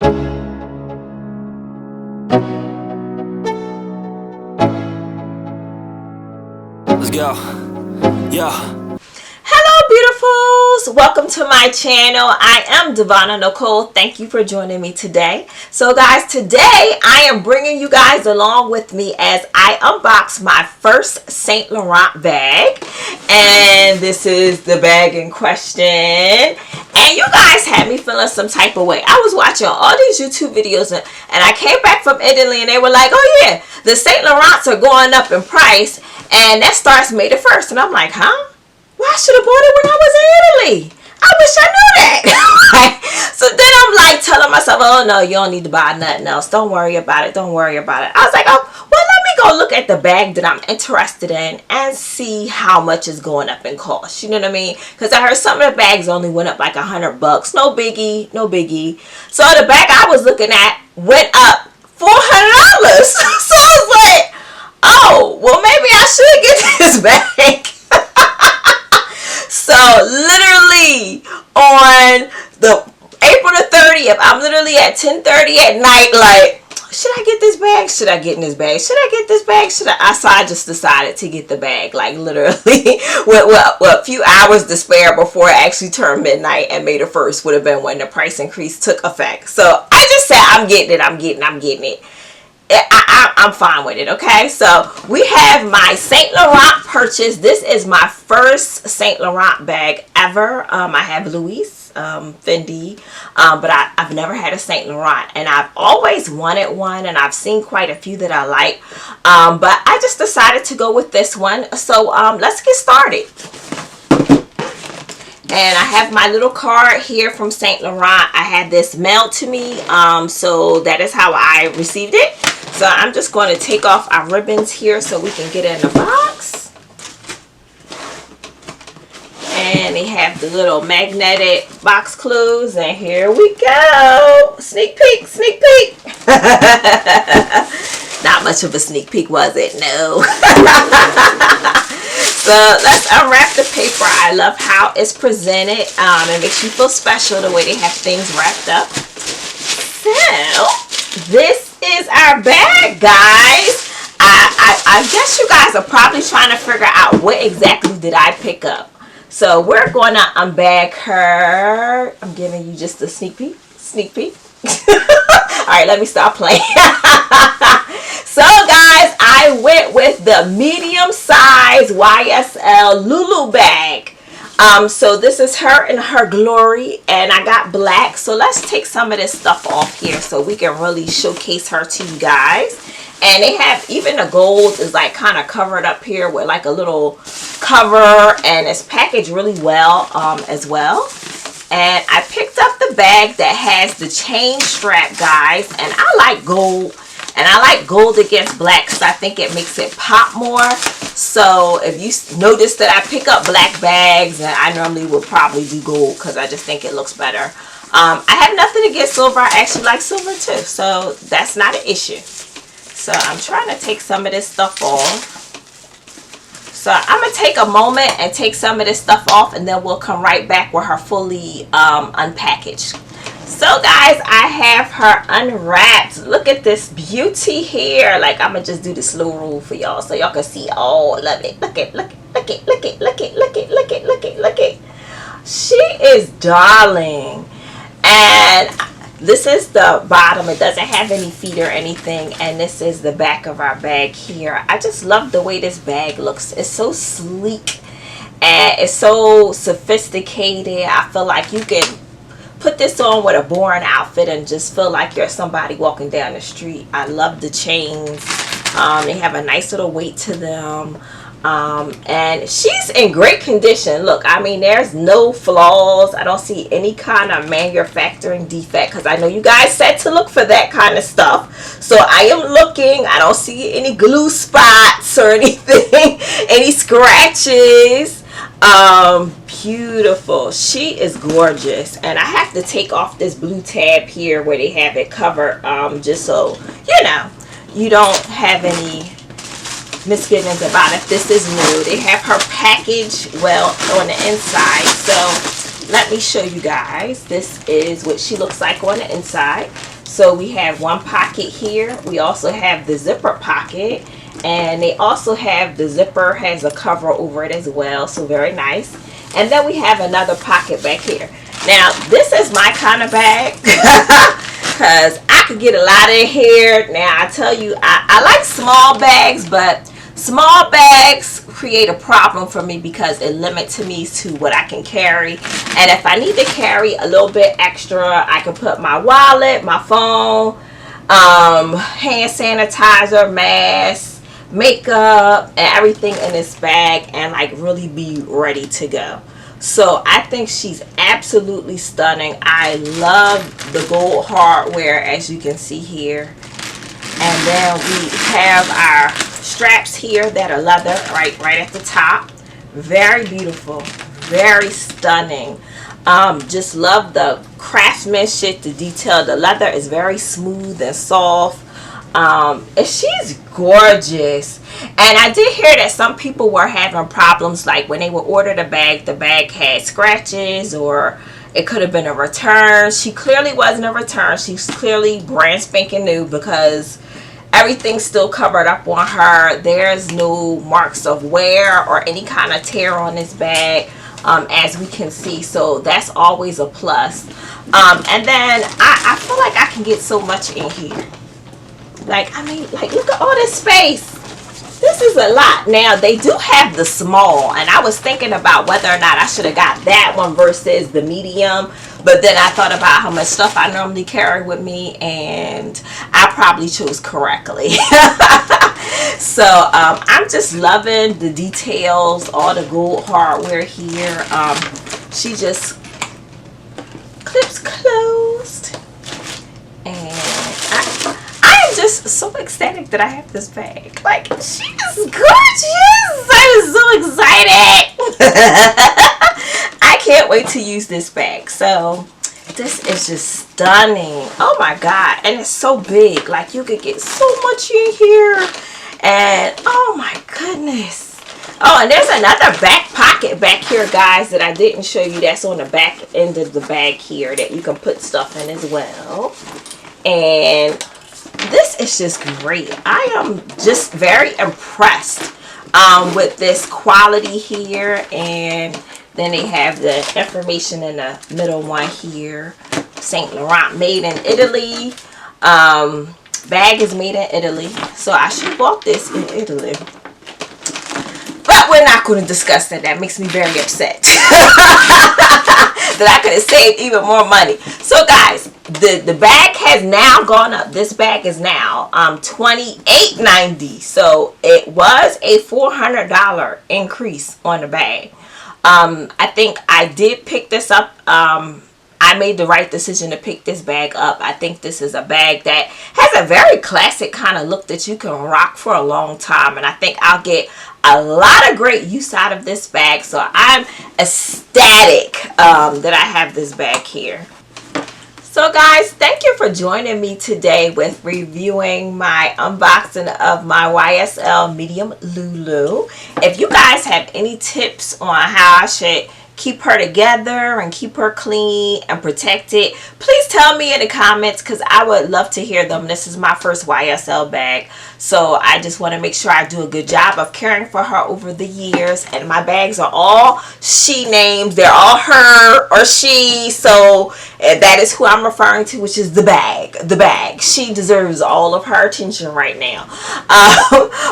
Let's go. Yeah. Hello beautifuls, welcome to my channel. I am Devonna Nicole. Thank you for joining me today. So guys, today I am bringing you guys along with me as I unbox my first Saint Laurent bag, and this is the bag in question. And you guys had me feeling some type of way. I was watching all these YouTube videos and I came back from Italy and they were like, oh yeah, the Saint Laurents are going up in price and that starts May the 1st. And I'm like, huh? Well, I should have bought it when I was in Italy. I wish I knew that. So then I'm like telling myself, oh no, you don't need to buy nothing else. Don't worry about it. Don't worry about it. I was like, oh, well, let me go look at the bag that I'm interested in and see how much is going up in cost. You know what I mean? Because I heard some of the bags only went up like $100. No biggie. No biggie. So the bag I was looking at went up $400. So I was like, oh, well, maybe I should get this bag. So literally on the April the 30th, I'm literally at 10:30 at night like, should I get this bag? Should I get in this bag? Should I get this bag? So I just decided to get the bag, like literally with a few hours to spare before it actually turned midnight, and May the 1st would have been when the price increase took effect. So I just said, I'm getting it, I'm getting it. I'm fine with it. Okay, so we have my Saint Laurent purchase. This is my first Saint Laurent bag ever. I have Louis Fendi, but I've never had a Saint Laurent, and I've always wanted one, and I've seen quite a few that I like, but I just decided to go with this one. So let's get started. And I have my little card here from Saint Laurent. I had this mailed to me, so that is how I received it. So I'm just going to take off our ribbons here so we can get in the box. And they have the little magnetic box clues, and here we go. Sneak peek, sneak peek. Not much of a sneak peek, was it? No. So let's unwrap the paper. I love how it's presented. It makes you feel special the way they have things wrapped up. So this is our bag, guys. I guess you guys are probably trying to figure out what exactly did I pick up. So we're going to unbag her. I'm giving you just a sneak peek. Sneak peek. All right, let me stop playing. So guys, I went with the medium size YSL Lulu bag. So this is her in her glory, and I got black. So let's take some of this stuff off here so we can really showcase her to you guys. And they have, even the gold is like kind of covered up here with like a little cover, and it's packaged really well as well. And I picked up the bag that has the chain strap, guys, and I like gold. And I like gold against black because I think it makes it pop more. So if you notice that I pick up black bags, and I normally would probably do gold because I just think it looks better. I have nothing against silver. I actually like silver too. So that's not an issue. So I'm trying to take some of this stuff off. So I'm going to take a moment and take some of this stuff off, and then we'll come right back with her fully unpackaged. So guys, I have her unwrapped. Look at this beauty here. Like, I'm gonna just do the slow roll for y'all so y'all can see all of it. Look at, look at, look at, look at, look at, look at, look at, look at, look at. She is darling. And this is the bottom. It doesn't have any feet or anything. And this is the back of our bag here. I just love the way this bag looks. It's so sleek and it's so sophisticated. I feel like you can put this on with a boring outfit and just feel like you're somebody walking down the street. I love the chains. They have a nice little weight to them. And she's in great condition. Look, I mean, there's no flaws. I don't see any kind of manufacturing defect, because I know you guys said to look for that kind of stuff. So I am looking. I don't see any glue spots or anything, any scratches. Beautiful. She is gorgeous. And I have to take off this blue tab here where they have it covered, just so you don't have any misgivings about if this is new. They have her package well on the inside, so let me show you guys. This is what she looks like on the inside. So we have one pocket here. We also have the zipper pocket, and they also have the zipper has a cover over it as well, so very nice. And then we have another pocket back here. Now this is my kind of bag because I could get a lot in here. Now I tell you, I like small bags, but small bags create a problem for me because it limits me to what I can carry. And if I need to carry a little bit extra, I can put my wallet, my phone, hand sanitizer, mask, makeup, and everything in this bag, and like really be ready to go. So I think she's absolutely stunning. I love the gold hardware, as you can see here. And then we have our straps here that are leather right at the top. Very beautiful, very stunning. Just love the craftsmanship, the detail. The leather is very smooth and soft. And she's gorgeous. And I did hear that some people were having problems, like when they would order the bag had scratches, or it could have been a return. She clearly wasn't a return. She's clearly brand spanking new because everything's still covered up on her. There's no marks of wear or any kind of tear on this bag, as we can see. So that's always a plus. And then I feel like I can get so much in here. Like, I mean, like, look at all this space. This is a lot. Now, they do have the small, and I was thinking about whether or not I should have got that one versus the medium, but then I thought about how much stuff I normally carry with me, and I probably chose correctly. So, I'm just loving the details, all the gold hardware here. She just clips closed, and I am just so ecstatic that I have this bag. Like, she is gorgeous. I'm so excited. I can't wait to use this bag. So this is just stunning. Oh my god. And it's so big. Like, you could get so much in here. And oh my goodness. Oh, and there's another back pocket back here, guys, that I didn't show you. That's on the back end of the bag here that you can put stuff in as well. And this is just great. I am just very impressed with this quality here. And then they have the information in the middle one here. Saint Laurent, made in Italy. Bag is made in Italy. So I should have bought this in Italy. But we're not going to discuss that. That makes me very upset. That I could have saved even more money. So guys, the bag has now gone up. This bag is now $28.90. So it was a $400 increase on the bag. I think I did pick this up. I made the right decision to pick this bag up. I think this is a bag that has a very classic kind of look that you can rock for a long time. And I think I'll get a lot of great use out of this bag. So I'm ecstatic that I have this bag here. So guys, thank you for joining me today with reviewing my unboxing of my YSL Medium Lulu. If you guys have any tips on how I should keep her together and keep her clean and protected, please tell me in the comments, because I would love to hear them. This is my first YSL bag, so I just want to make sure I do a good job of caring for her over the years. And my bags are all she names. They're all her or she, so that is who I'm referring to, which is the bag. She deserves all of her attention right now.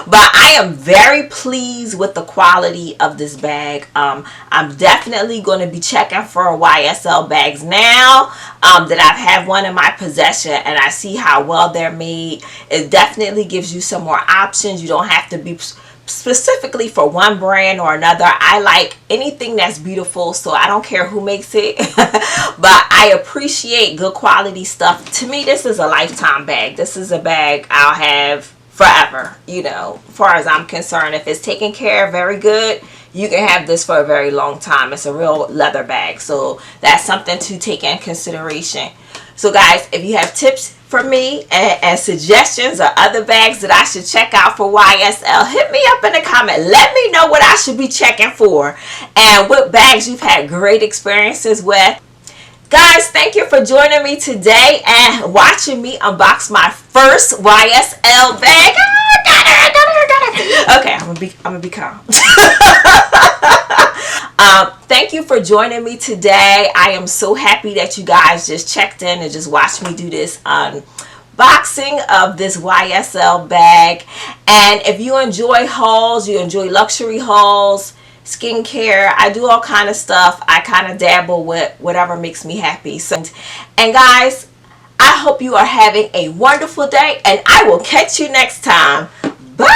But I am very pleased with the quality of this bag. I'm definitely going to be checking for YSL bags now that I've had one in my possession and I see how well they're made. It definitely gives you some more options. You don't have to be specifically for one brand or another. I like anything that's beautiful, so I don't care who makes it. But I appreciate good quality stuff. To me, this is a lifetime bag. This is a bag I'll have forever, you know, as far as I'm concerned. If it's taken care of very good, you can have this for a very long time. It's a real leather bag, so that's something to take in consideration. So guys, if you have tips for me and suggestions or other bags that I should check out for YSL, hit me up in the comment. Let me know what I should be checking for and what bags you've had great experiences with. Guys, thank you for joining me today and watching me unbox my first YSL bag. Got her. Okay, I'm gonna be calm. Thank you for joining me today. I am so happy that you guys just checked in and just watched me do this unboxing of this YSL bag. And if you enjoy hauls, you enjoy luxury hauls, skincare, I do all kind of stuff. I kind of dabble with whatever makes me happy. And guys, I hope you are having a wonderful day, and I will catch you next time. Bye.